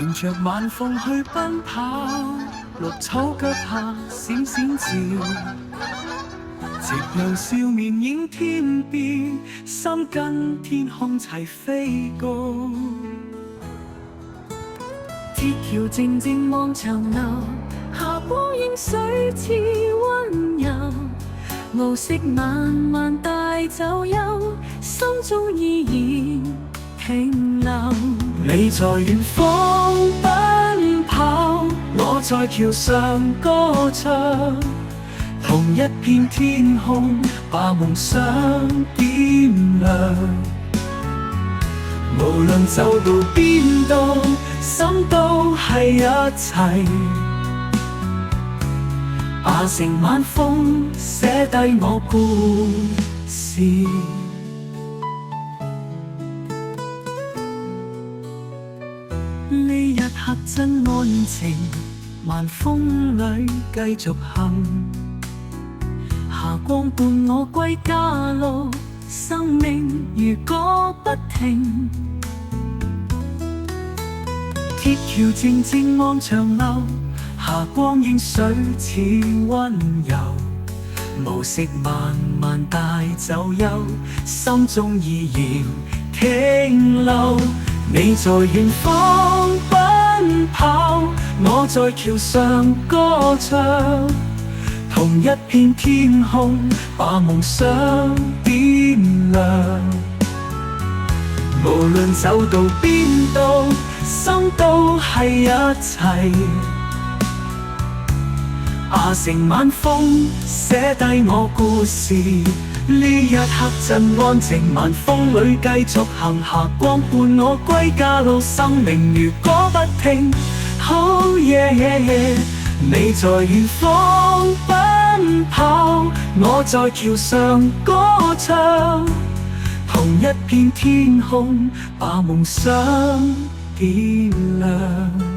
迎着晚風去奔跑，綠草腳下閃閃照，夕陽笑面映天邊，心跟天空齊飛高。鐵橋靜靜望長流，霞光映水似溫柔，暮色慢慢帶走憂，心中依然停留。你在遠方奔跑，我在橋上歌唱，同一片天空把夢想點亮。無論走到邊度，心都係一齊。化成晚風，寫低我故事。呢一刻真安靜，晚風裏繼續行。霞光伴我歸家路，生命如歌不停。鐵橋靜靜望長流，霞光映水似溫柔，暮色慢慢帶走憂，心中依然停留。你在遠方奔跑，我在橋上歌唱，同一片天空把夢想點亮。無論走到邊度，心都係一齊。化成晚風，寫低我故事。呢一刻真安靜，晚風裏繼續行，霞光伴我歸家路，生命如歌不停。Oh yeah yeah yeah， 你在遠方奔跑，我在橋上歌唱，同一片天空把夢想點亮。